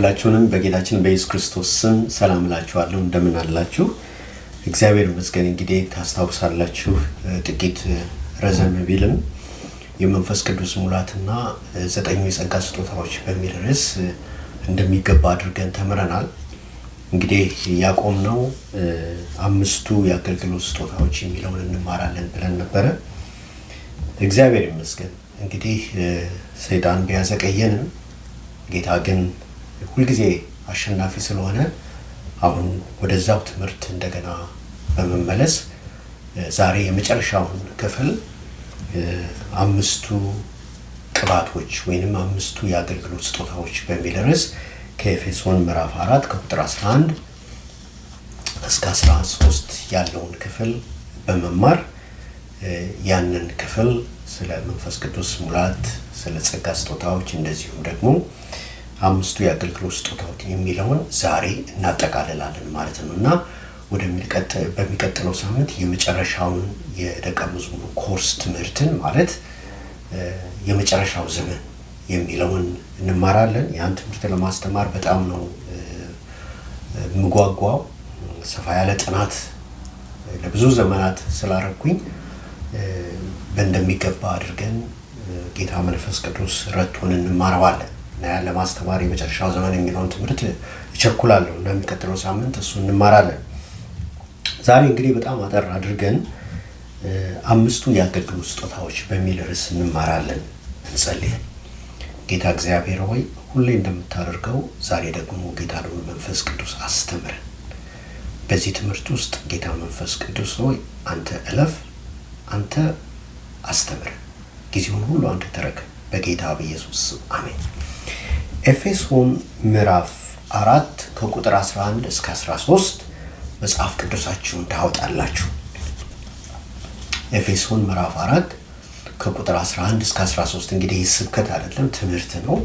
ሁላችሁንም በጌታችን በኢየሱስ ክርስቶስ ስም ሰላም እላችኋለሁ። እንደምን አላችሁ? እግዚአብሔር ይመስገን። እንግዲህ ታስታውሳላችሁ ጥቂት ረዘም ቢልም የመንፈስ ቅዱስ ሙላትና ዘጠኙ የጸጋ ስጦታዎች በሚል ርዕስ እንደሚገባ አድርገን ተምረናል። እንግዲህ ያቆምነው አምስቱ የአገልግሎት ስጦታዎች የሚለውን እንማራለን ብለን ነበረ። እግዚአብሔር ይመስገን። እንግዲህ ሰይጣን ቢያዘቀየንም ጌታ ግን ሁልጊዜ አሸናፊ ስለሆነ አሁን ወደዛው ትምህርት እንደገና በመመለስ ዛሬ የመጨረሻውን ክፍል አምስቱ ቅባቶች ወይንም አምስቱ የአገልግሎት ስጦታዎች በሚል ርዕስ ከኤፌሶን ምዕራፍ 4 ከቁጥር 11 እስከ 13 ያለውን ክፍል በመማር ያንን ክፍል ስለ መንፈስ ቅዱስ ሙላት፣ ስለ ጸጋ ስጦታዎች እንደዚሁም ደግሞ አምስቱ የአገልግሎት ስጦታዎች የሚለውን ዛሬ እናጠቃልላለን ማለት ነው እና በሚቀጥለው ሳምንት የመጨረሻውን የደቀ መዝሙር ኮርስ ትምህርትን ማለት የመጨረሻው ዘመን የሚለውን እንማራለን። ያን ትምህርት ለማስተማር በጣም ነው ምጓጓው። ሰፋ ያለ ጥናት ለብዙ ዘመናት ስላረኩኝ እንደሚገባ አድርገን ጌታ መንፈስ ቅዱስ ረድቶን እንማረዋለን እና ያን ለማስተማር የመጨረሻው ዘመን የሚለውን ትምህርት እቸኩላለሁ። እንደሚቀጥለው ሳምንት እሱ እንማራለን። ዛሬ እንግዲህ በጣም አጠር አድርገን አምስቱ የአገልግሎት ስጦታዎች በሚል ርዕስ እንማራለን። እንጸልይ። ጌታ እግዚአብሔር ሆይ ሁሌ እንደምታደርገው ዛሬ ደግሞ ጌታ ልዑል መንፈስ ቅዱስ አስተምረን። በዚህ ትምህርት ውስጥ ጌታ መንፈስ ቅዱስ ሆይ አንተ እለፍ፣ አንተ አስተምር፣ ጊዜውን ሁሉ አንተ ተረከብ፣ በጌታ በኢየሱስ ስም አሜን። ኤፌሶን ምዕራፍ 4 ከቁጥር 11 እስከ 13 መጽሐፍ ቅዱሳችሁን ታወጣላችሁ። ኤፌሶን ምዕራፍ 4 ከቁጥር 11 እስከ 13 እንግዲህ ስብከት አይደለም ትምህርት ነው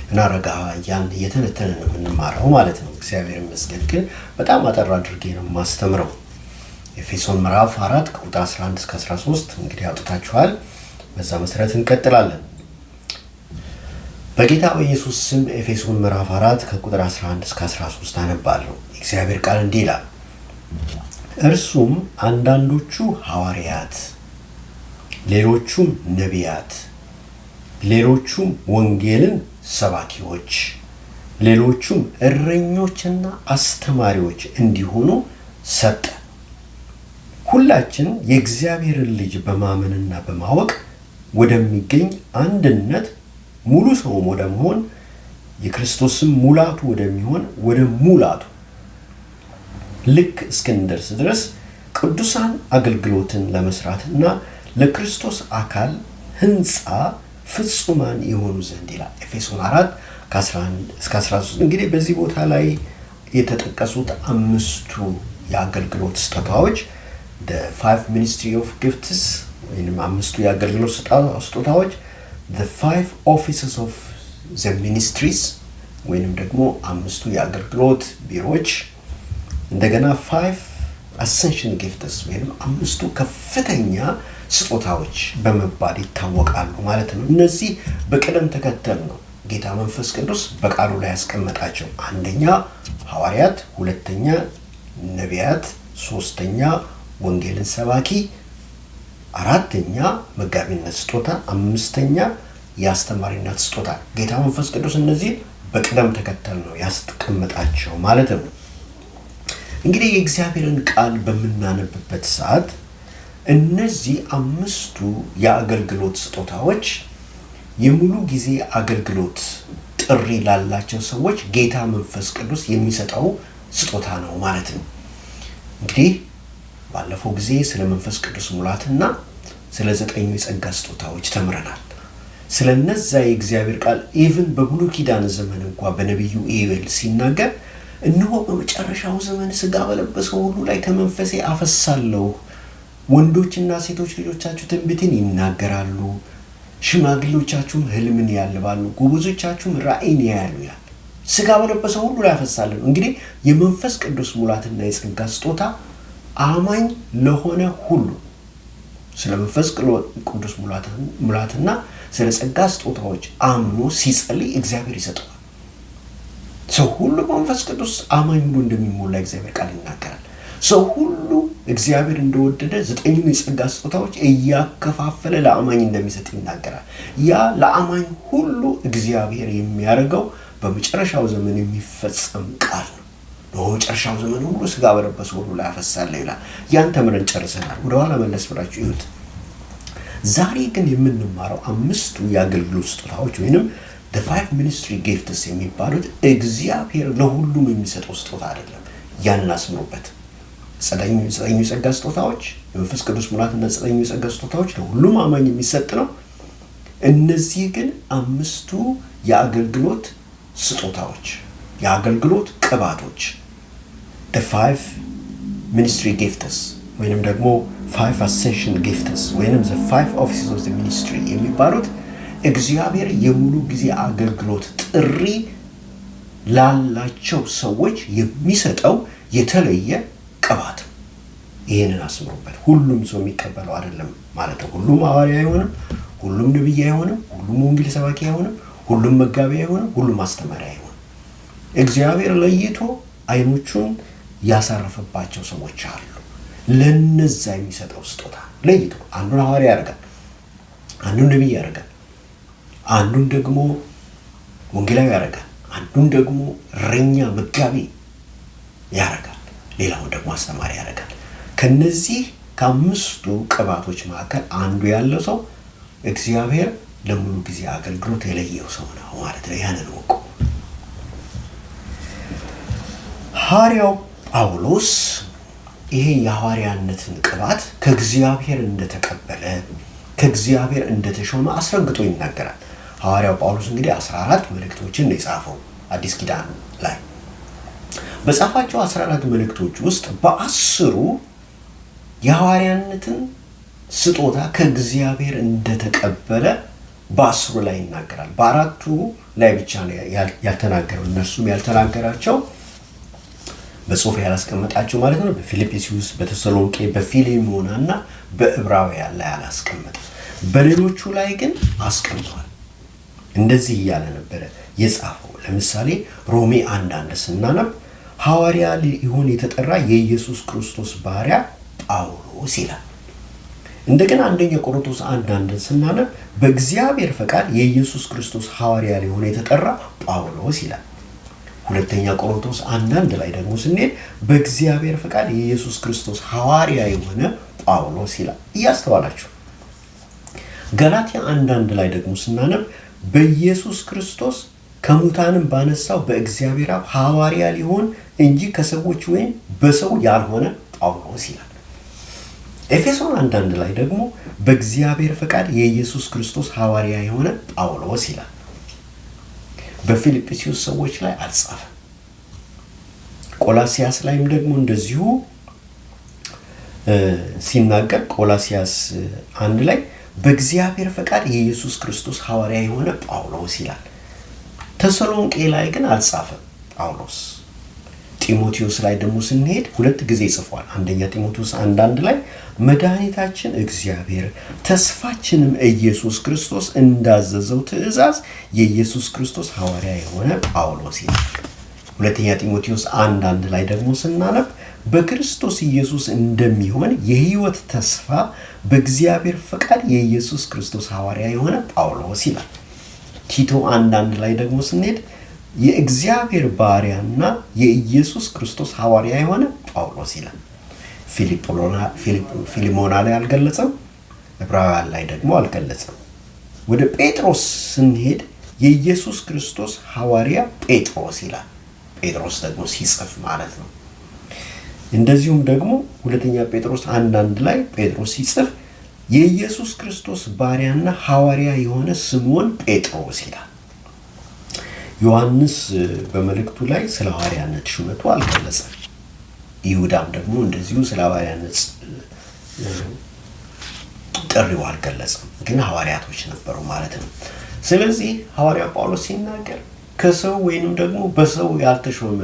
እና ረጋ ያን እየተነተነ ነው የምንማረው ማለት ነው። እግዚአብሔር ይመስገን። ግን በጣም አጠር አድርጌ ነው የማስተምረው። ኤፌሶን ምዕራፍ 4 ከቁጥር 11 እስከ 13 እንግዲህ አውጥታችኋል። በዛ መሰረት እንቀጥላለን። በጌታ በኢየሱስ ስም ኤፌሶን ምዕራፍ 4 ከቁጥር 11 እስከ 13 አነባለሁ። እግዚአብሔር ቃል እንዲህ ይላል። እርሱም አንዳንዶቹ ሐዋርያት፣ ሌሎቹም ነቢያት፣ ሌሎቹም ወንጌልን ሰባኪዎች፣ ሌሎቹም እረኞችና አስተማሪዎች እንዲሆኑ ሰጠ። ሁላችን የእግዚአብሔርን ልጅ በማመንና በማወቅ ወደሚገኝ አንድነት ሙሉ ሰውም ወደ መሆን የክርስቶስም ሙላቱ ወደሚሆን ወደ ሙላቱ ልክ እስክንደርስ ድረስ ቅዱሳን አገልግሎትን ለመስራትና ለክርስቶስ አካል ሕንፃ ፍጹማን የሆኑ ዘንድ ይላል። ኤፌሶን 4 ከ11 እስከ 13 እንግዲህ በዚህ ቦታ ላይ የተጠቀሱት አምስቱ የአገልግሎት ስጦታዎች the five ministry of gifts ወይንም አምስቱ የአገልግሎት ስጦታዎች the five offices of the ministries ወይንም ደግሞ አምስቱ የአገልግሎት ቢሮዎች እንደገና five ascension gifts ወይንም አምስቱ ከፍተኛ ስጦታዎች በመባል ይታወቃሉ ማለት ነው። እነዚህ በቅደም ተከተል ነው ጌታ መንፈስ ቅዱስ በቃሉ ላይ ያስቀመጣቸው። አንደኛ ሐዋርያት፣ ሁለተኛ ነቢያት፣ ሶስተኛ ወንጌልን ሰባኪ፣ አራተኛ መጋቢነት ስጦታ፣ አምስተኛ የአስተማሪነት ስጦታ። ጌታ መንፈስ ቅዱስ እነዚህ በቅደም ተከተል ነው ያስቀመጣቸው ማለት ነው። እንግዲህ የእግዚአብሔርን ቃል በምናነብበት ሰዓት እነዚህ አምስቱ የአገልግሎት ስጦታዎች የሙሉ ጊዜ አገልግሎት ጥሪ ላላቸው ሰዎች ጌታ መንፈስ ቅዱስ የሚሰጠው ስጦታ ነው ማለት ነው። እንግዲህ ባለፈው ጊዜ ስለ መንፈስ ቅዱስ ሙላትና ስለ ዘጠኙ የጸጋ ስጦታዎች ተምረናል። ስለነዛ የእግዚአብሔር ቃል ኢቭን በብሉይ ኪዳን ዘመን እንኳን በነቢዩ ኢዩኤል ሲናገር እነሆ በመጨረሻው ዘመን ሥጋ በለበሰው ሁሉ ላይ ከመንፈሴ አፈሳለሁ፣ ወንዶችና ሴቶች ልጆቻችሁ ትንቢትን ይናገራሉ፣ ሽማግሌዎቻችሁም ህልምን ያልባሉ፣ ጎበዞቻችሁም ራእይን ያያሉ ይላል። ሥጋ በለበሰው ሁሉ ላይ አፈሳለሁ። እንግዲህ የመንፈስ ቅዱስ ሙላትና የጸጋ ስጦታ አማኝ ለሆነ ሁሉ ስለ መንፈስ ቅዱስ ሙላትና ስለ ጸጋ ስጦታዎች አምኖ ሲጸልይ እግዚአብሔር ይሰጠዋል። ሰው ሁሉ መንፈስ ቅዱስ አማኝ ሁሉ እንደሚሞላ እግዚአብሔር ቃል ይናገራል። ሰው ሁሉ እግዚአብሔር እንደወደደ 9ኙን የጸጋ ስጦታዎች እያከፋፈለ ለአማኝ እንደሚሰጥ ይናገራል። ያ ለአማኝ ሁሉ እግዚአብሔር የሚያደርገው በመጨረሻው ዘመን የሚፈጸም ቃል ነው። በመጨረሻው ዘመን ሁሉ ሥጋ በለበሰ ሁሉ ላይ አፈሳለሁ ይላል። ያን ተምረን ጨርሰናል። ወደኋላ መለስ ብላችሁ ይሁት። ዛሬ ግን የምንማረው 5ቱ የአገልግሎት ስጦታዎች ወይንም the 5 ministry gifts የሚባሉት እግዚአብሔር ለሁሉም የሚሰጠው ስጦታ አይደለም። ያንን አስምሩበት። 9ኙ የጸጋ ስጦታዎች የመንፈስ ቅዱስ ሙላትና 9ኙ የጸጋ ስጦታዎች ለሁሉም አማኝ የሚሰጥ ነው። እነዚህ ግን 5ቱ የአገልግሎት ስጦታዎች የአገልግሎት ቅባቶች the 5 ministry gifts ወይንም ደግሞ 5 ascension gifts ወይንም the 5 offices of the ministry የሚባሉት እግዚአብሔር የሙሉ ጊዜ አገልግሎት ጥሪ ላላቸው ሰዎች የሚሰጠው የተለየ ቅባት። ይሄንን አስምሩበት። ሁሉም ሰው የሚቀበለው አይደለም ማለት ነው። ሁሉም ሐዋርያ አይሆንም፣ ሁሉም ነብይ አይሆንም፣ ሁሉም ወንጌል ሰባኪ አይሆንም፣ ሁሉም መጋቢ አይሆንም፣ ሁሉም አስተማሪ አይሆንም። እግዚአብሔር ለይቶ አይኖቹን ያሳረፈባቸው ሰዎች አሉ። ለነዛ የሚሰጠው ስጦታ ለይቶ አንዱን ሐዋርያ ያደርጋል፣ አንዱን ነብይ ያደርጋል፣ አንዱን ደግሞ ወንጌላዊ ያደርጋል፣ አንዱን ደግሞ እረኛ መጋቢ ያደርጋል፣ ሌላውን ደግሞ አስተማሪ ያደርጋል። ከነዚህ ከ5ቱ ቅባቶች መካከል አንዱ ያለው ሰው እግዚአብሔር ለሙሉ ጊዜ አገልግሎት የለየው ሰው ነው ማለት ነው። ያንን ወቁ። ሐዋርያው ጳውሎስ ይሄ የሐዋርያነትን ቅባት ከእግዚአብሔር እንደተቀበለ ከእግዚአብሔር እንደተሾመ አስረግጦ ይናገራል። ሐዋርያው ጳውሎስ እንግዲህ 14 መልእክቶችን ነው የጻፈው አዲስ ኪዳን ላይ። በጻፋቸው 14 መልእክቶች ውስጥ በ10ሩ የሐዋርያነትን ስጦታ ከእግዚአብሔር እንደተቀበለ በ10ሩ ላይ ይናገራል። በ4ቱ ላይ ብቻ ነው ያልተናገረው። እነርሱም ያልተናገራቸው በጽሑፍ ያላስቀመጣቸው ማለት ነው። በፊልጵስዩስ፣ በተሰሎንቄ፣ በፊሌሞናና በዕብራውያን ላይ አላስቀመጠም። በሌሎቹ ላይ ግን አስቀምጧል። እንደዚህ እያለ ነበረ የጻፈው። ለምሳሌ ሮሜ 1:1 ስናነብ ሐዋርያ ሊሆን የተጠራ የኢየሱስ ክርስቶስ ባሪያ ጳውሎስ ይላል። እንደገና አንደኛ ቆሮንቶስ 1:1 ስናነብ በእግዚአብሔር ፈቃድ የኢየሱስ ክርስቶስ ሐዋርያ ሊሆን የተጠራ ጳውሎስ ይላል። ሁለተኛ ቆሮንቶስ 1:1 ላይ ደግሞ ስንሄድ በእግዚአብሔር ፈቃድ የኢየሱስ ክርስቶስ ሐዋርያ የሆነ ጳውሎስ ይላል። እያስተዋላችሁ ገላትያ 1:1 ላይ ደግሞ ስናነብ በኢየሱስ ክርስቶስ ከሙታንም ባነሳው በእግዚአብሔር አብ ሐዋርያ ሊሆን እንጂ ከሰዎች ወይም በሰው ያልሆነ ጳውሎስ ይላል። ኤፌሶን 1:1 ላይ ደግሞ በእግዚአብሔር ፈቃድ የኢየሱስ ክርስቶስ ሐዋርያ የሆነ ጳውሎስ ይላል። በፊልጵስዩስ ሰዎች ላይ አልጻፈም። ቆላሲያስ ላይም ደግሞ እንደዚሁ ሲናገር ቆላሲያስ 1 ላይ በእግዚአብሔር ፈቃድ የኢየሱስ ክርስቶስ ሐዋርያ የሆነ ጳውሎስ ይላል። ተሰሎንቄ ላይ ግን አልጻፈም ጳውሎስ። ጢሞቴዎስ ላይ ደግሞ ስንሄድ 2 ጊዜ ጽፏል። አንደኛ ጢሞቴዎስ 1:1 ላይ መድኃኒታችን እግዚአብሔር ተስፋችንም ኢየሱስ ክርስቶስ እንዳዘዘው ትእዛዝ የኢየሱስ ክርስቶስ ሐዋርያ የሆነ ጳውሎስ ይላል። ሁለተኛ ጢሞቴዎስ 1:1 ላይ ደግሞ ስናነብ በክርስቶስ ኢየሱስ እንደሚሆን የሕይወት ተስፋ በእግዚአብሔር ፈቃድ የኢየሱስ ክርስቶስ ሐዋርያ የሆነ ጳውሎስ ይላል። ቲቶ 1:1 ላይ ደግሞ ስንሄድ የእግዚአብሔር ባሪያና የኢየሱስ ክርስቶስ ሐዋርያ የሆነ ጳውሎስ ይላል። ፊሊሞና ላይ አልገለጸም፣ ዕብራውያን ላይ ደግሞ አልገለጸም። ወደ ጴጥሮስ ስንሄድ የኢየሱስ ክርስቶስ ሐዋርያ ጴጥሮስ ይላል። ጴጥሮስ ደግሞ ሲጽፍ ማለት ነው። እንደዚሁም ደግሞ ሁለተኛ ጴጥሮስ 1:1 ላይ ጴጥሮስ ሲጽፍ የኢየሱስ ክርስቶስ ባሪያና ሐዋርያ የሆነ ስምዖን ጴጥሮስ ይላል። ዮሐንስ በመልእክቱ ላይ ስለ ሐዋርያነት ሹመቱ አልገለጸም። ይሁዳም ደግሞ እንደዚሁ ስለ ሐዋርያነት ጥሪው አልገለጸም። ግን ሐዋርያቶች ነበሩ ማለት ነው። ስለዚህ ሐዋርያው ጳውሎስ ሲናገር ከሰው ወይንም ደግሞ በሰው ያልተሾመ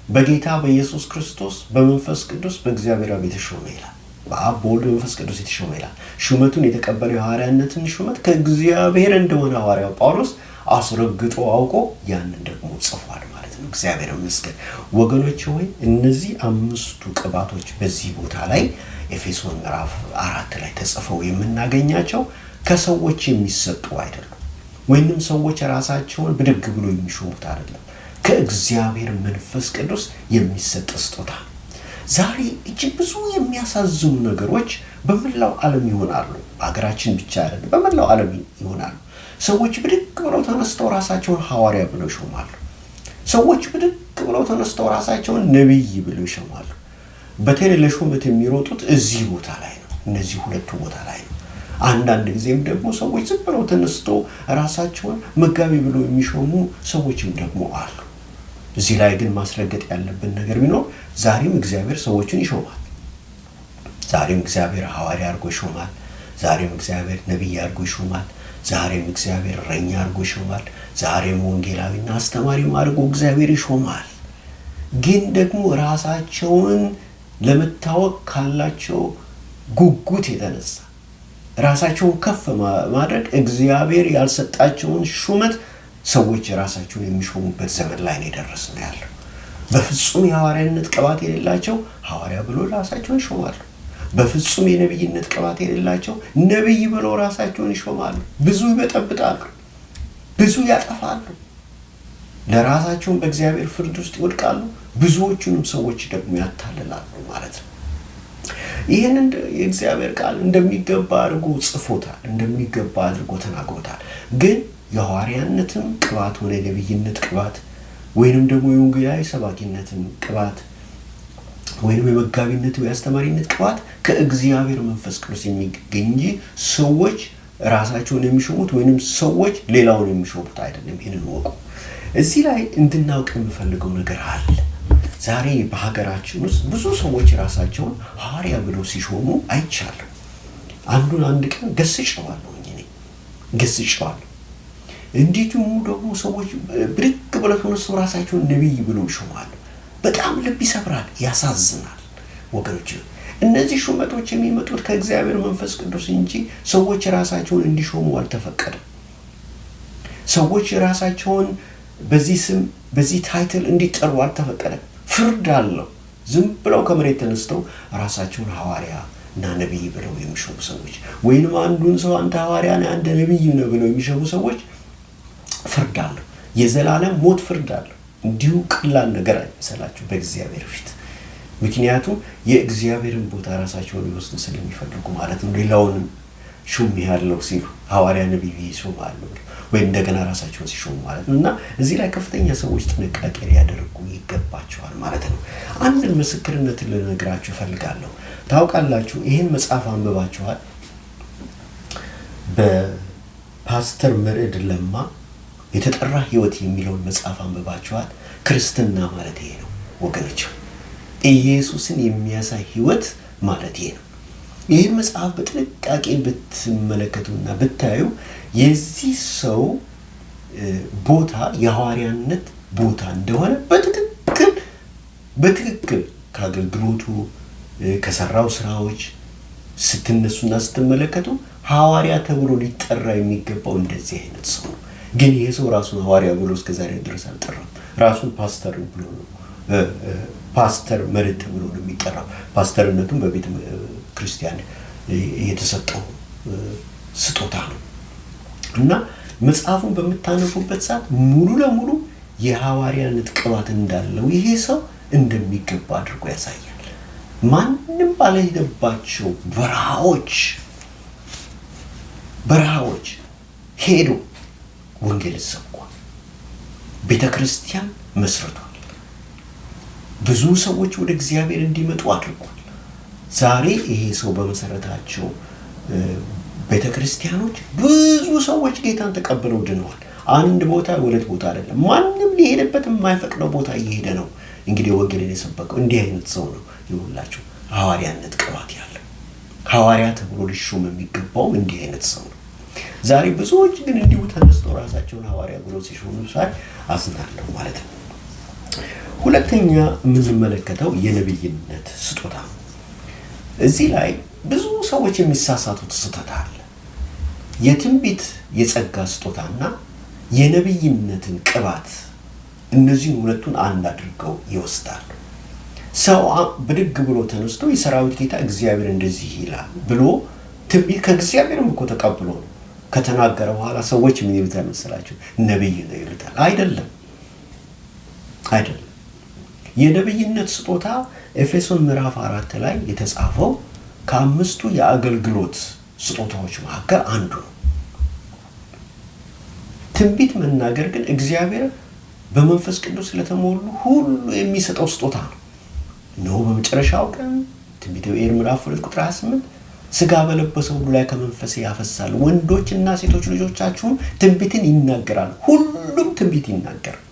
በጌታ በኢየሱስ ክርስቶስ በመንፈስ ቅዱስ በእግዚአብሔር አብ የተሾመ ይላል። በአብ በወልድ በመንፈስ ቅዱስ የተሾመ ይላል። ሹመቱን የተቀበለው የሐዋርያነትን ሹመት ከእግዚአብሔር እንደሆነ ሐዋርያው ጳውሎስ አስረግጦ አውቆ ያንን ደግሞ ጽፏል ማለት ነው። እግዚአብሔር ይመስገን። ወገኖች ሆይ እነዚህ 5ቱ ቅባቶች በዚህ ቦታ ላይ ኤፌሶን ምዕራፍ 4 ላይ ተጽፈው የምናገኛቸው ከሰዎች የሚሰጡ አይደሉም፣ ወይንም ሰዎች ራሳቸውን ብድግ ብሎ የሚሾሙት አይደለም። ከእግዚአብሔር መንፈስ ቅዱስ የሚሰጥ ስጦታ። ዛሬ እጅግ ብዙ የሚያሳዝኑ ነገሮች በመላው ዓለም ይሆናሉ። በሀገራችን ብቻ አይደለም፣ በመላው ዓለም ይሆናሉ። ሰዎች ብድግ ብለው ተነስተው ራሳቸውን ሐዋርያ ብለው ይሾማሉ። ሰዎች ብድግ ብለው ተነስተው ራሳቸውን ነብይ ብለው ይሾማሉ። በተለይ ለሹመት የሚሮጡት እዚህ ቦታ ላይ ነው፣ እነዚህ ሁለቱ ቦታ ላይ ነው። አንዳንድ ጊዜም ደግሞ ሰዎች ዝም ብለው ተነስተው ራሳቸውን መጋቢ ብለው የሚሾሙ ሰዎችም ደግሞ አሉ። እዚህ ላይ ግን ማስረገጥ ያለብን ነገር ቢኖር ዛሬም እግዚአብሔር ሰዎችን ይሾማል። ዛሬም እግዚአብሔር ሐዋርያ አድርጎ ይሾማል። ዛሬም እግዚአብሔር ነብይ አድርጎ ይሾማል። ዛሬም እግዚአብሔር እረኛ አድርጎ ይሾማል። ዛሬም ወንጌላዊና አስተማሪም አድርጎ እግዚአብሔር ይሾማል። ግን ደግሞ ራሳቸውን ለመታወቅ ካላቸው ጉጉት የተነሳ ራሳቸውን ከፍ ማድረግ እግዚአብሔር ያልሰጣቸውን ሹመት ሰዎች ራሳቸውን የሚሾሙበት ዘመን ላይ ነው የደረስነው ያለው። በፍጹም የሐዋርያነት ቅባት የሌላቸው ሐዋርያ ብሎ ራሳቸውን ይሾማሉ። በፍጹም የነብይነት ቅባት የሌላቸው ነብይ ብሎ ራሳቸውን ይሾማሉ። ብዙ ይበጠብጣሉ፣ ብዙ ያጠፋሉ፣ ለራሳቸውን በእግዚአብሔር ፍርድ ውስጥ ይወድቃሉ። ብዙዎቹንም ሰዎች ደግሞ ያታልላሉ ማለት ነው። ይህንን የእግዚአብሔር ቃል እንደሚገባ አድርጎ ጽፎታል፣ እንደሚገባ አድርጎ ተናግሮታል። ግን የሐዋርያነትም ቅባት ሆነ የነብይነት ቅባት ወይንም ደግሞ የወንጌላዊ ሰባኪነትም ቅባት ወይንም የመጋቢነት ወይ አስተማሪነት ቅባት ከእግዚአብሔር መንፈስ ቅዱስ የሚገኝ እንጂ ሰዎች ራሳቸውን የሚሾሙት ወይንም ሰዎች ሌላውን የሚሾሙት አይደለም። ይሄንን ወቁ። እዚህ ላይ እንድናውቅ የምፈልገው ነገር አለ። ዛሬ በሀገራችን ውስጥ ብዙ ሰዎች ራሳቸውን ሐዋርያ ብለው ሲሾሙ አይቻልም። አንድ ቀን ገስጨዋለሁ እኔ ገስጨዋለሁ። እንዲሁም ደግሞ ሰዎች ብድግ ብለው ተነስተው ራሳቸውን ነብይ ብለው ይሾማሉ። በጣም ልብ ይሰብራል፣ ያሳዝናል። ወገኖች እነዚህ ሹመቶች የሚመጡት ከእግዚአብሔር መንፈስ ቅዱስ እንጂ ሰዎች ራሳቸውን እንዲሾሙ አልተፈቀደም። ሰዎች ራሳቸውን በዚህ ስም በዚህ ታይትል እንዲጠሩ አልተፈቀደም። ፍርድ አለው። ዝም ብለው ከመሬት ተነስተው ራሳቸውን ሐዋርያ እና ነብይ ብለው የሚሾሙ ሰዎች ወይንም አንዱን ሰው አንተ ሐዋርያ ነህ አንተ ነብይ ነህ ብለው የሚሾሙ ሰዎች ፍርድ አለው። የዘላለም ሞት ፍርድ አለው። እንዲሁ ቀላል ነገር አይመስላችሁ በእግዚአብሔር ፊት። ምክንያቱም የእግዚአብሔርን ቦታ ራሳቸውን ሊወስዱ ስለሚፈልጉ ማለት ነው። ሌላውንም ሹም ያለው ሲሉ ሐዋርያ ነብይ ይሾማሉ ወይ እንደገና ራሳቸውን ሲሾሙ ማለት ነው። እና እዚህ ላይ ከፍተኛ ሰዎች ጥንቃቄ ሊያደርጉ ይገባቸዋል ማለት ነው። አንድ ምስክርነት ልነግራችሁ ፈልጋለሁ። ታውቃላችሁ ይሄን መጽሐፍ አንብባችኋል? በፓስተር መርዕድ ለማ የተጠራ ህይወት የሚለውን መጽሐፍ አንብባችኋል? ክርስትና ማለት ይሄ ነው ወገኖች። ኢየሱስን የሚያሳይ ህይወት ማለት ይሄ ነው። ይህን መጽሐፍ በጥንቃቄ ብትመለከቱና ብታዩ የዚህ ሰው ቦታ የሐዋርያነት ቦታ እንደሆነ በትክክል ከአገልግሎቱ ከሰራው ስራዎች ስትነሱና ስትመለከቱ ሐዋርያ ተብሎ ሊጠራ የሚገባው እንደዚህ አይነት ሰው ነው። ግን ይሄ ሰው ራሱን ሐዋርያ ብሎ እስከዛሬ ድረስ አልጠራም። ራሱን ፓስተር ብሎ ነው ፓስተር መርዕድ ብሎ ነው የሚጠራው። ፓስተርነቱም በቤተ ክርስቲያን የተሰጠው ስጦታ ነው። እና መጽሐፉን በምታነቡበት ሰዓት ሙሉ ለሙሉ የሐዋርያነት ቅባት እንዳለው ይሄ ሰው እንደሚገባ አድርጎ ያሳያል። ማንም ባልሄደባቸው በረሃዎች ሄዶ ወንጌል ሰብኳል። ቤተ ክርስቲያን መስርቷል። ብዙ ሰዎች ወደ እግዚአብሔር እንዲመጡ አድርጓል። ዛሬ ይሄ ሰው በመሰረታቸው ቤተ ክርስቲያኖች ብዙ ሰዎች ጌታን ተቀብለው ድነዋል። አንድ ቦታ ሁለት ቦታ አይደለም፣ ማንም ሊሄድበት የማይፈቅደው ቦታ እየሄደ ነው። እንግዲህ ወንጌልን የሰበከው እንዲህ አይነት ሰው ነው። ይኸውላችሁ ሐዋርያነት ቅባት ያለው ሐዋርያ ተብሎ ሊሾም የሚገባው እንዲህ አይነት ሰው ነው። ዛሬ ብዙዎች ግን እንዲሁ ተነስተው ራሳቸውን ሐዋርያ ብለው ሲሾሙ ሳይ አዝናለሁ ማለት ነው። ሁለተኛ የምንመለከተው የነብይነት ስጦታ ነው። እዚህ ላይ ብዙ ሰዎች የሚሳሳቱት ስህተት አለ። የትንቢት የጸጋ ስጦታና የነብይነትን ቅባት እነዚህን ሁለቱን አንድ አድርገው ይወስዳሉ። ሰው ብድግ ብሎ ተነስቶ የሰራዊት ጌታ እግዚአብሔር እንደዚህ ይላል ብሎ ትንቢት ከእግዚአብሔርም እኮ ተቀብሎ ነው ከተናገረ በኋላ ሰዎች ምን ይሉታል መሰላችሁ? ነብይ ነው ይሉታል። አይደለም። የነብይነት ስጦታ ኤፌሶን ምዕራፍ 4 ላይ የተጻፈው ከአምስቱ የአገልግሎት ስጦታዎች መካከል አንዱ ነው። ትንቢት መናገር ግን እግዚአብሔር በመንፈስ ቅዱስ ስለተሞሉ ሁሉ የሚሰጠው ስጦታ ነው። ነው በመጨረሻው ቀን ትንቢተ ኢዮኤል ምዕራፍ 2 ቁጥር 28 ሥጋ በለበሰ ሁሉ ላይ ከመንፈሴ ያፈሳል፣ ወንዶችና ሴቶች ልጆቻችሁም ትንቢትን ይናገራል። ሁሉም ትንቢት ይናገራል።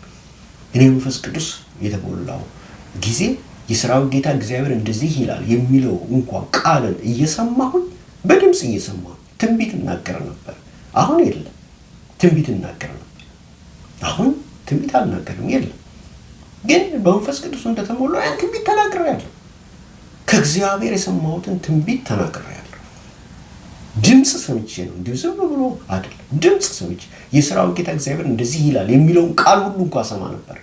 እኔ መንፈስ ቅዱስ የተሞላው ጊዜ የሰራዊት ጌታ እግዚአብሔር እንደዚህ ይላል የሚለው እንኳን ቃልን እየሰማሁኝ በድምጽ እየሰማሁ ትንቢት እናገር ነበር። አሁን የለም። ትንቢት እናገር ነበር። አሁን ትንቢት አልናገርም። የለም። ግን በመንፈስ ቅዱስ እንደተሞላው ያን ትንቢት ተናግሬያለሁ። ከእግዚአብሔር የሰማሁትን ትንቢት ተናግሬያለሁ። ድምጽ ሰምቼ ነው፣ እንዲሁ ዝም ብሎ አይደለም። ድምጽ ሰምቼ የሰራዊት ጌታ እግዚአብሔር እንደዚህ ይላል የሚለውን ቃል ሁሉ እንኳን ሰማ ነበር።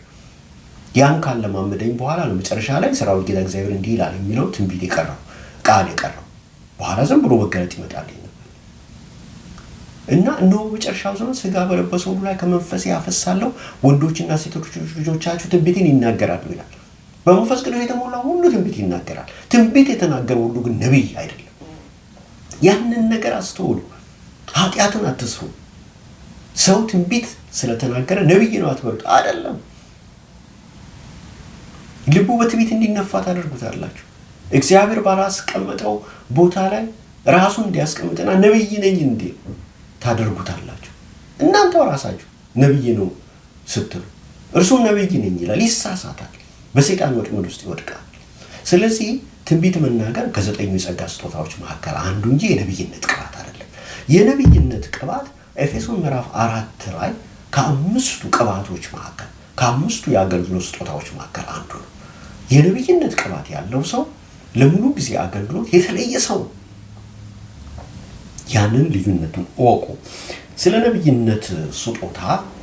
ያን ቃል ለማመደኝ በኋላ ነው መጨረሻ ላይ ሰራዊት ጌታ እግዚአብሔር እንዲህ ይላል የሚለው ትንቢት የቀረው ቃል የቀረው። በኋላ ዝም ብሎ መገለጥ ይመጣልኝ ነበር እና እነሆ መጨረሻው ዘመን ሥጋ በለበሰ ሁሉ ላይ ከመንፈሴ ያፈሳለሁ፣ ወንዶችና ሴቶች ልጆቻችሁ ትንቢትን ይናገራሉ ይላል። በመንፈስ ቅዱስ የተሞላ ሁሉ ትንቢት ይናገራል። ትንቢት የተናገረ ሁሉ ግን ነብይ አይደለም። ያንን ነገር አስተውሉ። ኃጢአትን አትስሩ። ሰው ትንቢት ስለተናገረ ነብይ ነው አትበሉት። አይደለም። ልቡ በትዕቢት እንዲነፋ ታደርጉታላችሁ። እግዚአብሔር ባላስቀመጠው ቦታ ላይ ራሱን እንዲያስቀምጥና ነብይ ነኝ እንዴ ታደርጉታላችሁ። እናንተው ራሳችሁ ነብይ ነው ስትሉ እርሱም ነብይ ነኝ ይላል፣ ይሳሳታል፣ በሰይጣን ወጥመድ ውስጥ ይወድቃል። ስለዚህ ትንቢት መናገር ከዘጠኙ የጸጋ ስጦታዎች መካከል አንዱ እንጂ የነብይነት ቅባት አይደለም። የነብይነት ቅባት ኤፌሶን ምዕራፍ 4 ላይ ከአምስቱ ቅባቶች መካከል ከአምስቱ የአገልግሎት ስጦታዎች መካከል አንዱ ነው። የነብይነት ቅባት ያለው ሰው ለሙሉ ጊዜ አገልግሎት የተለየ ሰው ነው። ያንን ልዩነቱን እወቁ። ስለ ነብይነት ስጦታ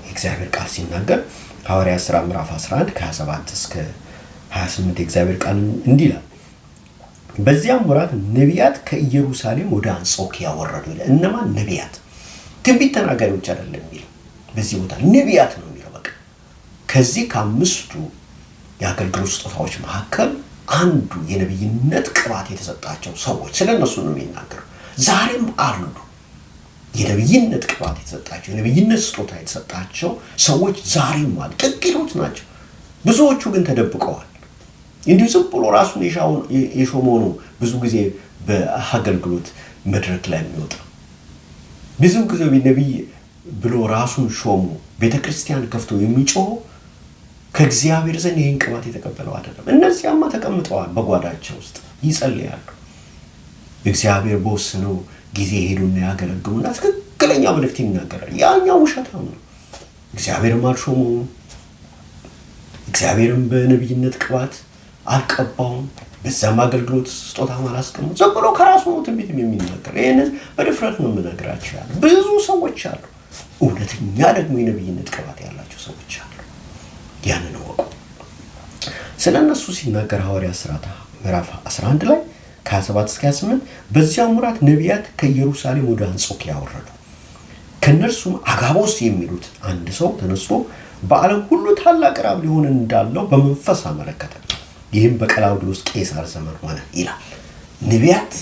የእግዚአብሔር ቃል ሲናገር ሐዋርያት ሥራ ምዕራፍ 11 ከ27 እስከ 28 የእግዚአብሔር ቃል እንዲህ ይላል። በዚያም ወራት ነቢያት ከኢየሩሳሌም ወደ አንጾኪያ ወረዱ ይላል። እነማን ነቢያት? ትንቢት ተናጋሪዎች አይደለም የሚለው በዚህ ቦታ ነቢያት ነው የሚለው። በቃ ከዚህ ከአምስቱ የአገልግሎት ስጦታዎች መካከል አንዱ የነብይነት ቅባት የተሰጣቸው ሰዎች ስለነሱ ነው የሚናገረው። ዛሬም አሉ የነብይነት ቅባት የተሰጣቸው የነብይነት ስጦታ የተሰጣቸው ሰዎች ዛሬም አሉ። ጥቂቶች ናቸው። ብዙዎቹ ግን ተደብቀዋል። እንዲሁ ዝም ብሎ ራሱን የሾመው ነው ብዙ ጊዜ በአገልግሎት መድረክ ላይ የሚወጣ። ብዙ ጊዜ ነብይ ብሎ ራሱን ሾሙ ቤተክርስቲያን ከፍቶ የሚጮህ ከእግዚአብሔር ዘንድ ይህን ቅባት የተቀበለው አይደለም። እነዚያማ ተቀምጠዋል በጓዳቸው ውስጥ ይጸልያሉ። እግዚአብሔር በወሰነው ጊዜ ሄዱና ያገለግሉና ትክክለኛ መልእክት ይናገራል። ያኛው ውሸታም ነው። እግዚአብሔርም አልሾመውም። እግዚአብሔርም በነብይነት ቅባት አልቀባውም። በዛም አገልግሎት ስጦታ አላስቀመጠም። ዝም ብሎ ከራሱ ነው ትንቢት የሚናገር። ይሄንን በድፍረት ነው የምነግራችሁ። ያለ ብዙ ሰዎች አሉ። እውነተኛ ደግሞ የነብይነት ቅባት ያላቸው ሰዎች አሉ። ያንን ወቁ። ስለነሱ ሲናገር ሐዋርያት ሥራ ምዕራፍ 11 ላይ ከ27 እስከ 28 በዚያም ወራት ነቢያት ከኢየሩሳሌም ወደ አንጾኪያ ወረዱ። ከነርሱም አጋቦስ የሚሉት አንድ ሰው ተነስቶ በዓለም ሁሉ ታላቅ ራብ ሊሆን እንዳለው በመንፈስ አመለከተ። ይህም በቀላውዲዮስ ቄሳር ዘመን ሆነ ይላል። ነቢያት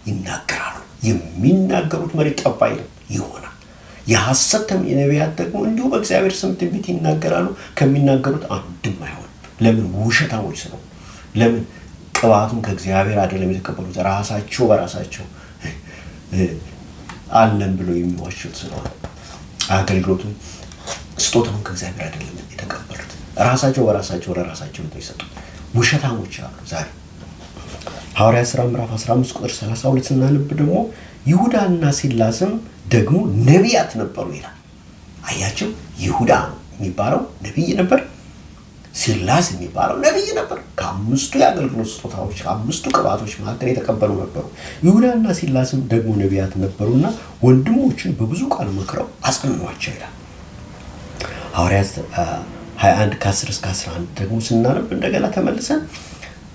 ይናገራሉ። የሚናገሩት መሪ ጠባይ ይሆናል። የሐሰት ነቢያት ደግሞ እንዲሁ በእግዚአብሔር ስም ትንቢት ይናገራሉ። ከሚናገሩት አንድም አይሆንም። ለምን? ውሸታሞች ስለሆኑ። ለምን? ቅባቱን ከእግዚአብሔር አይደለም የተቀበሉት፣ ራሳቸው በራሳቸው አለን ብለው የሚዋሹት ስለሆነ አገልግሎቱን ስጦታውን ከእግዚአብሔር አይደለም የተቀበሉት፣ ራሳቸው በራሳቸው ለራሳቸው ነው የሰጡት። ውሸታሞች አሉ ዛሬ። ሐዋርያት ሥራ ምዕራፍ 15 ቁጥር 32 ስናነብ ደግሞ ይሁዳና ሲላስም ደግሞ ነቢያት ነበሩ ይላል። አያቸው፣ ይሁዳ የሚባለው ነብይ ነበር። ሲላስ የሚባለው ነብይ ነበር። ከአምስቱ የአገልግሎት ስጦታዎች ከአምስቱ ቅባቶች መካከል የተቀበሉ ነበሩ። ይሁዳና ሲላስም ደግሞ ነቢያት ነበሩና ወንድሞችን በብዙ ቃል መክረው አጸኗቸው ይላል። ሐዋርያት 21 ከ10 እስከ 11 ደግሞ ስናነብ እንደገና ተመልሰን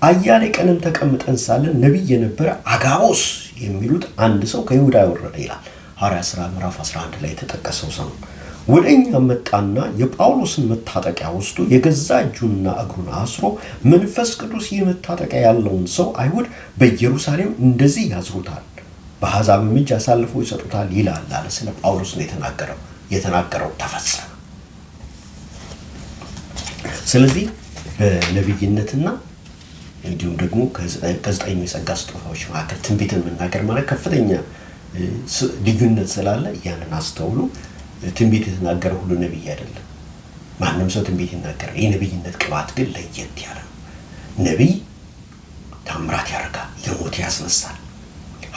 አያሌ ቀንም ተቀምጠን ሳለን ነቢይ የነበረ አጋቦስ የሚሉት አንድ ሰው ከይሁዳ ወረደ ይላል። ሐዋርያት ሥራ ምዕራፍ 11 ላይ የተጠቀሰው ሰው ወደ እኛ መጣና የጳውሎስን መታጠቂያ ወስዶ የገዛ እጁንና እግሩን አስሮ መንፈስ ቅዱስ ይህ መታጠቂያ ያለውን ሰው አይሁድ በኢየሩሳሌም እንደዚህ ያዝሩታል፣ በአሕዛብም እጅ አሳልፈው ይሰጡታል ይላል አለ። ስለ ጳውሎስ ነው የተናገረው ተፈጸመ። ስለዚህ በነቢይነትና እንዲሁም ደግሞ ከዘጠኝ የጸጋ ስጦታዎች መካከል ትንቢትን መናገር ማለት ከፍተኛ ልዩነት ስላለ ያንን አስተውሉ። ትንቢት የተናገረ ሁሉ ነቢይ አይደለም። ማንም ሰው ትንቢት ይናገራል። የነቢይነት ቅባት ግን ለየት ያለ ነው። ነቢይ ታምራት ያደርጋል፣ የሞተ ያስነሳል።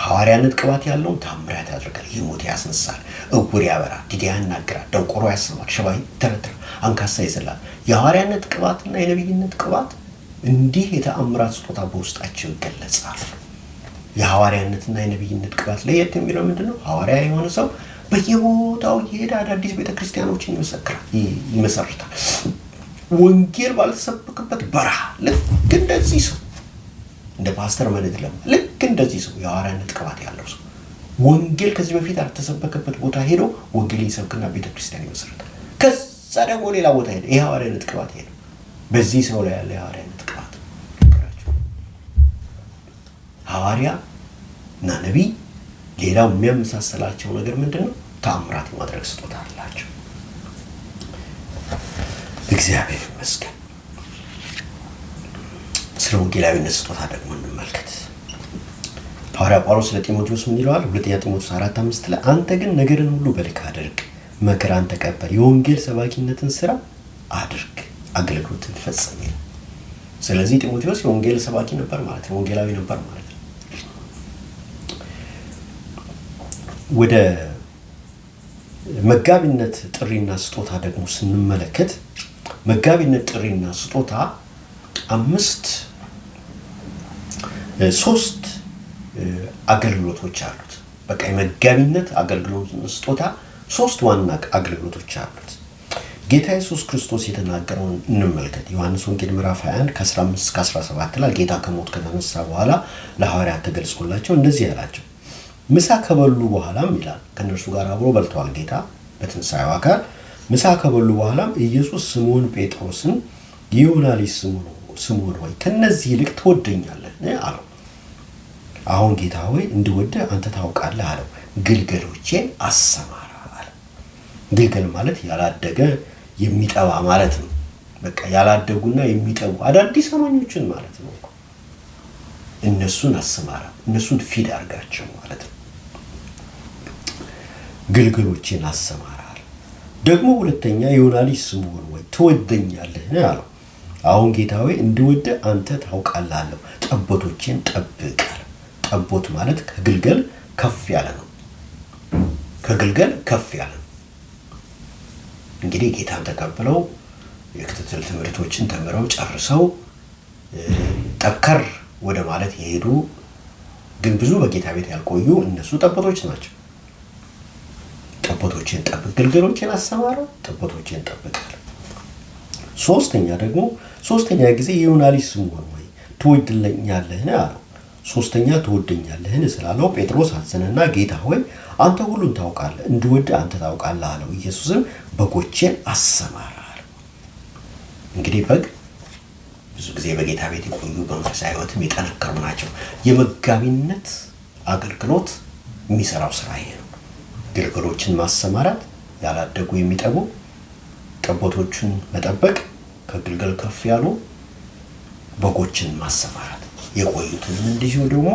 ሐዋርያነት ቅባት ያለውም ታምራት ያደርጋል፣ የሞተ ያስነሳል፣ እውር ያበራል፣ ዲዳ ያናግራል፣ ደንቆሮ ያሰማል፣ ሽባ ይተረትራል፣ አንካሳ ይዘላል። የሐዋርያነት ቅባትና የነቢይነት ቅባት እንዲህ የተአምራት ስጦታ በውስጣቸው ይገለጻል። የሐዋርያነትና የነቢይነት ቅባት ለየት የሚለው ምንድነው? ሐዋርያ የሆነ ሰው በየቦታው የሄደ አዳዲስ ቤተክርስቲያኖችን ይመሰርታል። ወንጌል ባልተሰበከበት በረሃ ልክ እንደዚህ ሰው እንደ ፓስተር ማለት ልክ እንደዚህ ሰው የሐዋርያነት ቅባት ያለው ሰው ወንጌል ከዚህ በፊት ያልተሰበከበት ቦታ ሄዶ ወንጌል ይሰብክና ቤተክርስቲያን ይመሰርታል። ከዛ ደግሞ ሌላ ቦታ ሄደ የሐዋርያነት ቅባት ሄደ። በዚህ ሰው ላይ ያለ የሐዋርያነት ቅባት ሐዋርያ እና ነቢይ ሌላው የሚያመሳሰላቸው ነገር ምንድነው? ተአምራት የማድረግ ስጦታ አላቸው። እግዚአብሔር ይመስገን። ስለ ወንጌላዊነት ስጦታ ደግሞ እንመልከት። ሐዋርያ ጳውሎስ ለጢሞቴዎስ ምን ይለዋል? ሁለተኛ ጢሞቴዎስ 4:5 ላይ አንተ ግን ነገርን ሁሉ በልክ አድርግ፣ መከራን ተቀበል፣ የወንጌል ሰባኪነትን ስራ አድርግ፣ አገልግሎትን ፈጽም ይላል። ስለዚህ ጢሞቴዎስ የወንጌል ሰባኪ ነበር ማለት ነው፣ ወንጌላዊ ነበር ማለት ነው። ወደ መጋቢነት ጥሪና ስጦታ ደግሞ ስንመለከት መጋቢነት ጥሪና ስጦታ ሶስት አገልግሎቶች አሉት። በቃ የመጋቢነት አገልግሎትና ስጦታ ሶስት ዋና አገልግሎቶች አሉት። ጌታ ኢየሱስ ክርስቶስ የተናገረውን እንመልከት። ዮሐንስ ወንጌል ምዕራፍ 21 ከ15 እስከ 17 ላይ ጌታ ከሞት ከተነሳ በኋላ ለሐዋርያት ተገልጾላቸው እንደዚህ ያላቸው ምሳ ከበሉ በኋላም ይላል ከነርሱ ጋር አብሮ በልተዋል ጌታ በትንሣኤው አካል። ምሳ ከበሉ በኋላም ኢየሱስ ስምዖን ጴጥሮስን የዮና ልጅ ስምዖን ሆይ ከነዚህ ይልቅ ትወደኛለህ አለው። አሁን ጌታ ሆይ እንድወድህ አንተ ታውቃለህ አለው። ግልገሎቼን አሰማራ አለ። ግልገል ማለት ያላደገ የሚጠባ ማለት ነው። በቃ ያላደጉና የሚጠቡ አዳዲስ አማኞችን ማለት ነው። እነሱን አሰማራ፣ እነሱን ፊድ አድርጋቸው ማለት ነው። ግልገሎቼን አሰማራ አለ። ደግሞ ሁለተኛ የዮና ልጅ ስምዖን ሆይ ትወደኛለህ አለው። አሁን ጌታ ሆይ እንድወድህ አንተ ታውቃለህ አለው። ጠቦቶቼን ጠብቅ አለ። ጠቦት ማለት ከግልገል ከፍ ያለ ነው። ከግልገል ከፍ ያለ ነው። እንግዲህ ጌታን ተቀብለው የክትትል ትምህርቶችን ተምረው ጨርሰው ጠንከር ወደ ማለት የሄዱ ግን ብዙ በጌታ ቤት ያልቆዩ እነሱ ጠቦቶች ናቸው። ጠቦቶችን ጠብቅ፣ ግልገሎችን አሰማራ፣ ጠቦቶችን ጠብቅ አለ። ሶስተኛ ጊዜ የዮና ልጅ ስምዖን ሆይ ትወደኛለህን አለው። ሶስተኛ ትወደኛለህን ስላለው ጴጥሮስ አዘነና ጌታ ሆይ አንተ ሁሉን ታውቃለህ፣ እንድወድህ አንተ ታውቃለህ አለው። ኢየሱስም በጎቼን አሰማራ አለው። እንግዲህ በግ ብዙ ጊዜ በጌታ ቤት የቆዩ በመንፈሳዊ ሕይወትም የጠነከሩ ናቸው። የመጋቢነት አገልግሎት የሚሰራው ስራ ይሄ ነው። ግልገሎችን ማሰማራት፣ ያላደጉ የሚጠቡ ጠቦቶችን መጠበቅ፣ ከግልገል ከፍ ያሉ በጎችን ማሰማራት፣ የቆዩትንም እንደዚሁ ደግሞ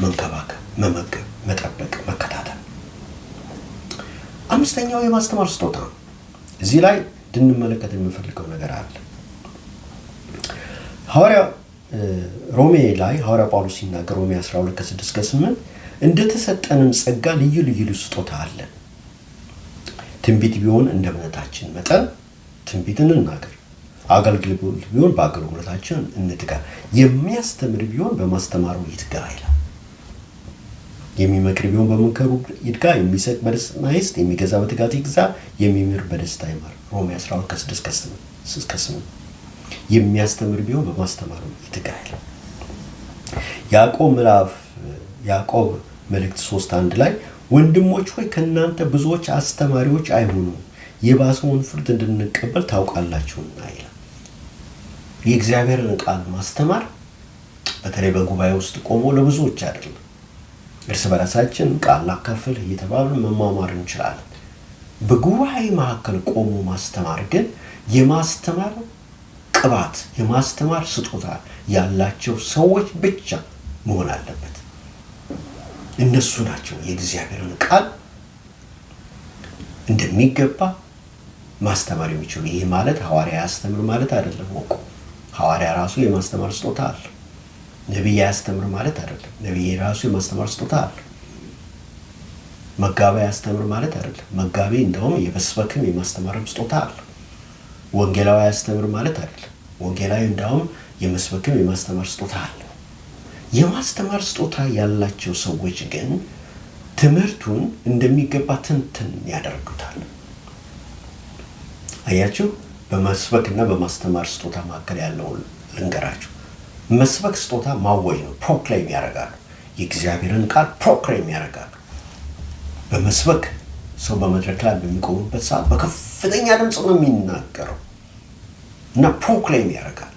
መንከባከብ፣ መመገብ፣ መጠበቅ፣ መከታተል። አምስተኛው የማስተማር ስጦታ ነው። እዚህ ላይ እንድንመለከት የምፈልገው ነገር አለ። ሮሜ ላይ ሐዋርያ ጳውሎስ ሲናገር ሮሜ 12 ከ6-8 እንደተሰጠንም ጸጋ ልዩ ልዩ ስጦታ አለን። ትንቢት ቢሆን እንደ እምነታችን መጠን ትንቢትን እናገር፣ አገልግሎት ቢሆን በአገልግሎታችን እንትጋ፣ የሚያስተምር ቢሆን በማስተማሩ ይትጋ ይላል። የሚመክር ቢሆን በመንከሩ ይትጋ፣ የሚሰጥ በደስታ ይስጥ፣ የሚገዛ በትጋት ይግዛ፣ የሚምር በደስታ ይማር። ሮሜ 12:6-8 የሚያስተምር ቢሆን በማስተማሩ ይትጋ ይላል። ያዕቆብ መልእክት 3:1 ላይ ወንድሞች ሆይ ከእናንተ ብዙዎች አስተማሪዎች አይሁኑ፣ የባሰውን ፍርድ እንድንቀበል ታውቃላችሁና ይላል። የእግዚአብሔርን ቃል ማስተማር በተለይ በጉባኤ ውስጥ ቆሞ ለብዙዎች አይደለም። እርስ በራሳችን ቃል ላካፍል እየተባልን መማማር እንችላለን። በጉባኤ መካከል ቆሞ ማስተማር ግን የማስተማር ቅባት፣ የማስተማር ስጦታ ያላቸው ሰዎች ብቻ መሆን አለበት። እነሱ ናቸው የእግዚአብሔርን ቃል እንደሚገባ ማስተማር የሚችሉ። ይህ ማለት ሐዋርያ ያስተምር ማለት አይደለም። ወቁ ሐዋርያ ራሱ የማስተማር ስጦታ አለ። ነቢይ ያስተምር ማለት አይደለም። ነቢይ ራሱ የማስተማር ስጦታ አለ። መጋቢ ያስተምር ማለት አይደለም። መጋቢ እንደውም የመስበክም የማስተማርም ስጦታ አለ። ወንጌላዊ ያስተምር ማለት አይደለም። ወንጌላዊ እንደውም የመስበክም የማስተማር ስጦታ አለ። የማስተማር ስጦታ ያላቸው ሰዎች ግን ትምህርቱን እንደሚገባ ትንትን ያደርጉታል። አያችሁ፣ በመስበክና በማስተማር ስጦታ መካከል ያለውን ልንገራችሁ። መስበክ ስጦታ ማወጅ ነው። ፕሮክሌም ያደርጋሉ። የእግዚአብሔርን ቃል ፕሮክሌም ያደርጋሉ። በመስበክ ሰው በመድረክ ላይ በሚቆሙበት ሰዓት በከፍተኛ ድምፅ ነው የሚናገረው እና ፕሮክሌም ያደርጋል፣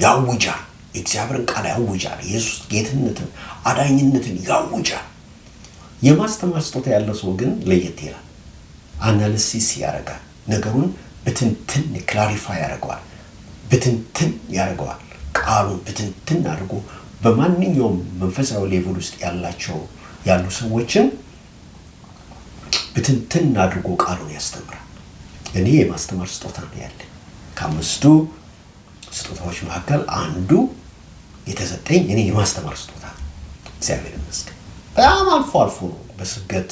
ያውጃል። የእግዚአብሔርን ቃል ያውጃል። ኢየሱስ ጌትነትን፣ አዳኝነትን ያውጃል። የማስተማር ስጦታ ያለው ሰው ግን ለየት ይላል። አናሊሲስ ያደርጋል። ነገሩን ብትንትን ክላሪፋይ ያደርገዋል፣ ብትንትን ያደርገዋል። ቃሉን ብትንትን አድርጎ በማንኛውም መንፈሳዊ ሌቭል ውስጥ ያሉ ሰዎችን ብትንትን አድርጎ ቃሉን ያስተምራል። እኔ የማስተማር ስጦታ ነው ያለኝ። ከአምስቱ ስጦታዎች መካከል አንዱ የተሰጠኝ እኔ የማስተማር ስጦታ ነው። እግዚአብሔር ይመስገን። በጣም አልፎ አልፎ ነው በስብከት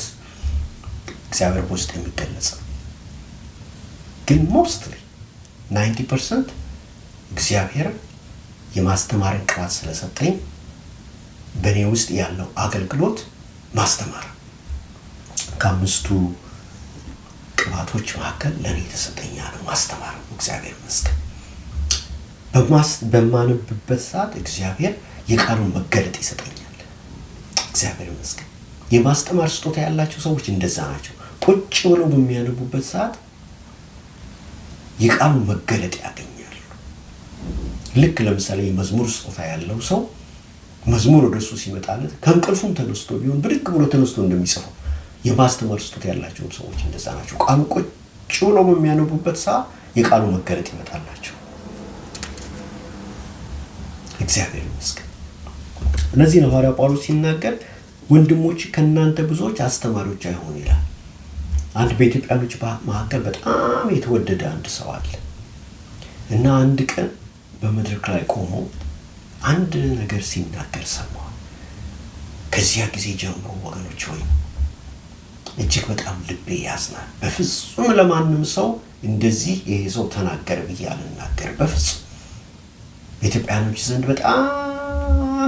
እግዚአብሔር በውስጥ የሚገለጽ፣ ግን ሞስትሊ 90% እግዚአብሔር የማስተማርን ቅባት ስለሰጠኝ በእኔ ውስጥ ያለው አገልግሎት ማስተማር ከአምስቱ ቅባቶች መካከል ለእኔ የተሰጠኛ ነው። ማስተማር ነው። እግዚአብሔር ይመስገን። በማነብበት ሰዓት እግዚአብሔር የቃሉን መገለጥ ይሰጠኛል። እግዚአብሔር ይመስገን። የማስተማር ስጦታ ያላቸው ሰዎች እንደዛ ናቸው። ቁጭ ብለው በሚያነቡበት ሰዓት የቃሉን መገለጥ ያገኛሉ። ልክ ለምሳሌ የመዝሙር ስጦታ ያለው ሰው መዝሙር ወደሱ ሲመጣለት ከእንቅልፉም ተነስቶ ቢሆን ብድግ ብሎ ተነስቶ እንደሚጽፈው የማስተማር ስጦታ ያላቸውን ሰዎች እንደዛ ናቸው። ቃሉ ቁጭ ብለው በሚያነቡበት ሰዓት የቃሉ መገለጥ ይመጣላቸው። እግዚአብሔር ይመስገን። እነዚህ ነው ሐዋርያው ጳውሎስ ሲናገር ወንድሞች ከእናንተ ብዙዎች አስተማሪዎች አይሆኑ ይላል። አንድ በኢትዮጵያኖች መካከል በጣም የተወደደ አንድ ሰው አለ እና አንድ ቀን በመድረክ ላይ ቆሞ አንድ ነገር ሲናገር ሰማሁ። ከዚያ ጊዜ ጀምሮ ወገኖች ሆይ እጅግ በጣም ልቤ ያዝናል። በፍጹም ለማንም ሰው እንደዚህ ይሄ ሰው ተናገረ ብዬ አልናገርም። በፍጹም በኢትዮጵያኖች ዘንድ በጣም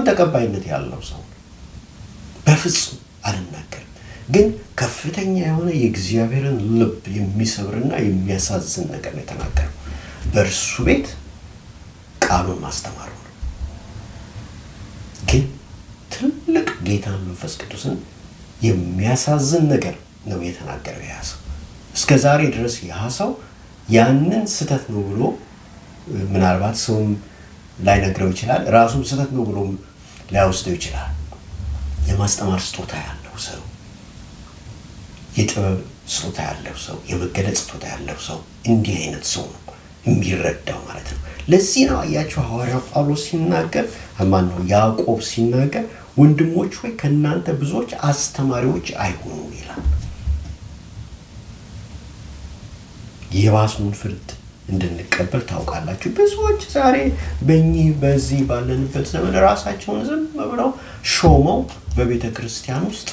ተቀባይነት ያለው ሰው በፍጹም አልናገርም። ግን ከፍተኛ የሆነ የእግዚአብሔርን ልብ የሚሰብርና የሚያሳዝን ነገር ነው የተናገረው። በእርሱ ቤት ቃሉን ማስተማሩ ነው። ግን ትልቅ ጌታን መንፈስ ቅዱስን የሚያሳዝን ነገር ነው የተናገረው። ያ ሰው እስከ ዛሬ ድረስ ያ ሰው ያንን ስህተት ነው ብሎ ምናልባት ሰውም ላይነግረው ይችላል፣ ራሱም ስህተት ነው ብሎ ላይወስደው ይችላል። የማስተማር ስጦታ ያለው ሰው፣ የጥበብ ስጦታ ያለው ሰው፣ የመገለጽ ስጦታ ያለው ሰው እንዲህ አይነት ሰው ነው የሚረዳው ማለት ነው። ለዚህ ነው አያችሁ ሐዋርያው ጳውሎስ ሲናገር ያዕቆብ ሲናገር ወንድሞች ሆይ ከእናንተ ብዙዎች አስተማሪዎች አይሆኑ ይላል። የባሰውን ፍርድ እንድንቀበል ታውቃላችሁ። ብዙዎች ዛሬ በዚህ ባለንበት ዘመን ራሳቸውን ዝም ብለው ሾመው በቤተ ክርስቲያን ውስጥ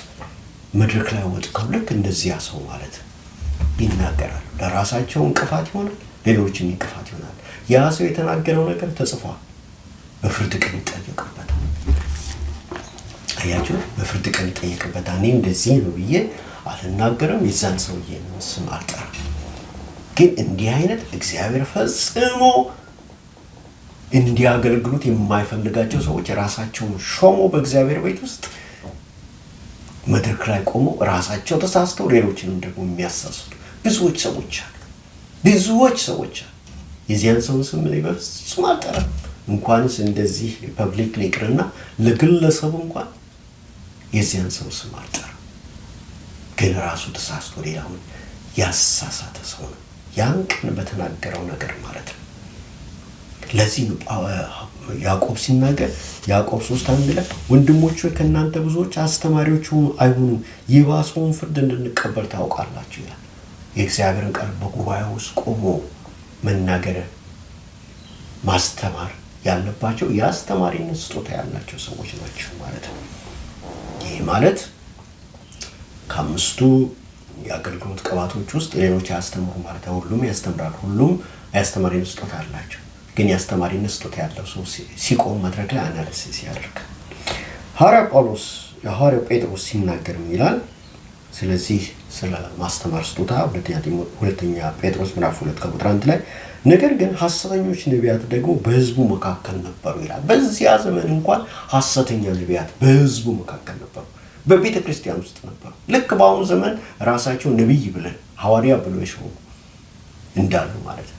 መድረክ ላይ ወጥተው ልክ እንደዚያ ሰው ማለት ይናገራሉ። ለራሳቸው እንቅፋት ይሆናል፣ ሌሎችን እንቅፋት ይሆናል። ያ ሰው የተናገረው ነገር ተጽፏል፣ በፍርድ ቀን ይጠየቅበታል። አያችሁ፣ በፍርድ ቀን ይጠየቅበታል። እኔ እንደዚህ ነው ብዬ አልናገርም፣ የዛን ሰውዬ ስም አልጠራም። ግን እንዲህ አይነት እግዚአብሔር ፈጽሞ እንዲያገለግሉት የማይፈልጋቸው ሰዎች ራሳቸውን ሾሞ በእግዚአብሔር ቤት ውስጥ መድረክ ላይ ቆመው ራሳቸው ተሳስተው ሌሎችንም ደግሞ የሚያሳስቱ ብዙዎች ሰዎች አሉ። የዚያን ሰውን ስም እኔ በፍጹም አልጠራም። እንኳንስ እንደዚህ ፐብሊክ ይቅርና ለግለሰቡ እንኳን የዚያን ሰው ስም አልጠራም። ግን ራሱ ተሳስቶ ሌላውን ያሳሳተ ሰው ነው፣ ያን ቀን በተናገረው ነገር ማለት ነው። ለዚህ ነው ያዕቆብ ሲናገር ያዕቆብ 3:1 ላይ ወንድሞች ሆይ ከእናንተ ብዙዎች አስተማሪዎች አይሁኑ፣ የባሰውን ፍርድ እንድንቀበል ታውቃላችሁ ይላል። የእግዚአብሔርን ቃል በጉባኤ ውስጥ ቆሞ መናገር ማስተማር ያለባቸው የአስተማሪነት ስጦታ ያላቸው ሰዎች ናቸው ማለት ነው። ይህ ማለት ከአምስቱ የአገልግሎት ቅባቶች ውስጥ ሌሎች ያስተምሩ ማለት ሁሉም ያስተምራል፣ ሁሉም የአስተማሪነት ስጦታ አላቸው። ግን የአስተማሪነት ስጦታ ያለው ሰው ሲቆም መድረክ ላይ አናሊሲስ ያደርግ። ሐዋርያው ጴጥሮስ ሲናገርም ይላል ስለዚህ ስለ ማስተማር ስጦታ ሁለተኛ ጴጥሮስ ምዕራፍ 2:1 ላይ ነገር ግን ሐሰተኞች ነቢያት ደግሞ በሕዝቡ መካከል ነበሩ ይላል። በዚያ ዘመን እንኳን ሐሰተኛ ነቢያት በሕዝቡ መካከል ነበሩ፣ በቤተ ክርስቲያን ውስጥ ነበሩ። ልክ በአሁኑ ዘመን ራሳቸው ነቢይ ብለን ሐዋርያ ብሎ የሾሙ እንዳሉ ማለት ነው።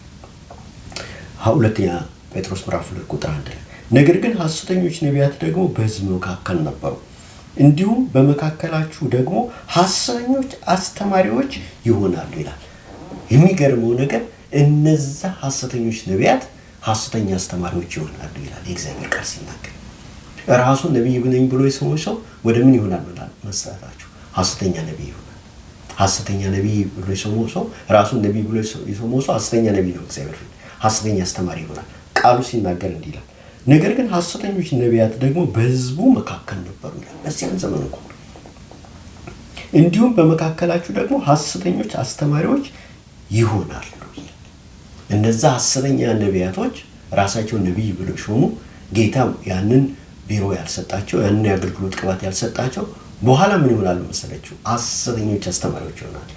ሁለተኛ ጴጥሮስ ምዕራፍ 2:1 ላይ ነገር ግን ሐሰተኞች ነቢያት ደግሞ በሕዝብ መካከል ነበሩ፣ እንዲሁም በመካከላችሁ ደግሞ ሐሰተኞች አስተማሪዎች ይሆናሉ ይላል። የሚገርመው ነገር እነዛ ሐሰተኞች ነቢያት ሐሰተኛ አስተማሪዎች ይሆናሉ ይላል የእግዚአብሔር ቃል ሲናገር። ራሱ ነቢይ ነኝ ብሎ የሰው ሰው ወደ ምን ይሆናል መሰላችሁ? ሐሰተኛ ነቢይ ይሆናል። ሐሰተኛ ነቢይ ብሎ የሰው ሰው ራሱ ነቢይ ብሎ የሰው ሰው ሐሰተኛ ነቢይ ነው፣ እግዚአብሔር ፊት ሐሰተኛ አስተማሪ ይሆናል። ቃሉ ሲናገር እንዲህ ይላል ነገር ግን ሐሰተኞች ነቢያት ደግሞ በሕዝቡ መካከል ነበሩ ይላል። በዚያን ዘመን እኮ እንዲሁም በመካከላችሁ ደግሞ ሐሰተኞች አስተማሪዎች ይሆናሉ። እነዛ ሐሰተኛ ነቢያቶች ራሳቸው ነቢይ ብለው ሾሙ። ጌታ ያንን ቢሮ ያልሰጣቸው፣ ያንን የአገልግሎት ቅባት ያልሰጣቸው በኋላ ምን ይሆናሉ መሰለችው? ሐሰተኞች አስተማሪዎች ይሆናሉ።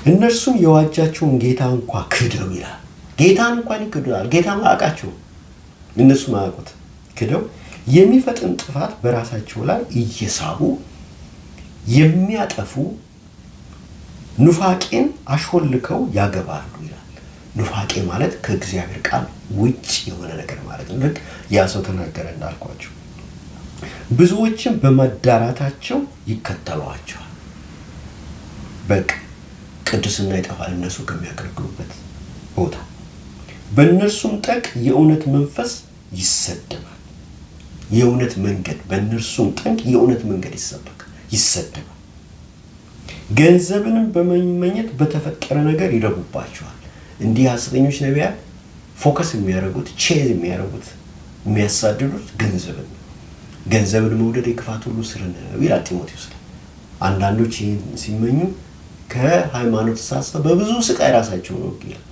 እነርሱም የዋጃቸውን ጌታ እንኳ ክደው ይላል። ጌታን እንኳን ይክዱታል። ጌታ ማያውቃቸው እነሱ ማያውቁት ክደው የሚፈጥን ጥፋት በራሳቸው ላይ እየሳቡ የሚያጠፉ ኑፋቄን አሾልከው ያገባሉ ይላል። ኑፋቄ ማለት ከእግዚአብሔር ቃል ውጭ የሆነ ነገር ማለት ነው። ልክ ያ ሰው ተናገረ እንዳልኳቸው ብዙዎችን በመዳራታቸው ይከተሏቸዋል። በቃ ቅድስና ይጠፋል እነሱ ከሚያገለግሉበት ቦታ። በእነርሱም ጠቅ የእውነት መንፈስ ይሰደባል። የእውነት መንገድ በእነርሱም ጠንቅ የእውነት መንገድ ይሰደባል። ገንዘብንም በመመኘት በተፈጠረ ነገር ይረጉባቸዋል። እንዲህ ሐሰተኞች ነቢያት ፎከስ የሚያደርጉት ቼዝ የሚያደርጉት የሚያሳድዱት ገንዘብን መውደድ የክፋት ሁሉ ስር ነው ይላል ጢሞቴዎስ። አንዳንዶች ይህን ሲመኙ ከሃይማኖት ተሳስተው በብዙ ስቃይ ራሳቸው ነው ይላል።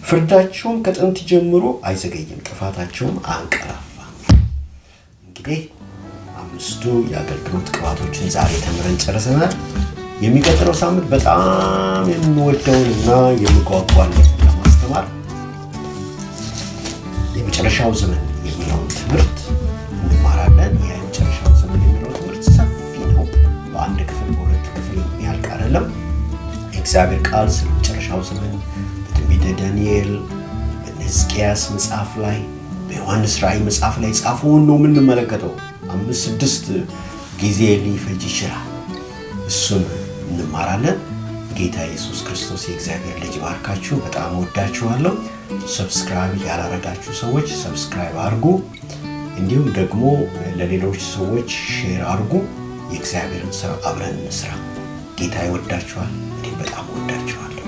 ፍርዳቸውም ከጥንት ጀምሮ አይዘገይም፣ ጥፋታቸውም አንቀላፋም። እንግዲህ አምስቱ የአገልግሎት ቅባቶችን ዛሬ ተምረን ጨርሰናል። የሚቀጥለው ሳምንት በጣም የምወደውንና የምጓጓለት ለማስተማር የመጨረሻው ዘመን የሚለውን ትምህርት እንማራለን። የመጨረሻው ዘመን የሚለው ትምህርት ሰፊ ነው። በአንድ ክፍል በሁለት ክፍል የሚያልቅ አይደለም። የእግዚአብሔር ቃል ስለ መጨረሻው ዘመን በትንቢተ ዳንኤል፣ በሕዝቅያስ መጽሐፍ ላይ፣ በዮሐንስ ራእይ መጽሐፍ ላይ ጻፈውን ነው የምንመለከተው። 5-6 ጊዜ ሊፈጅ ይችላል። እሱን እንማራለን። ጌታ ኢየሱስ ክርስቶስ የእግዚአብሔር ልጅ ባርካችሁ። በጣም ወዳችኋለሁ። ሰብስክራይብ ያላረጋችሁ ሰዎች ሰብስክራይብ አድርጉ። እንዲሁም ደግሞ ለሌሎች ሰዎች ሼር አድርጉ። የእግዚአብሔርን ስራ አብረን እንስራ። ጌታ ይወዳችኋል። እኔ በጣም ወዳችኋለሁ።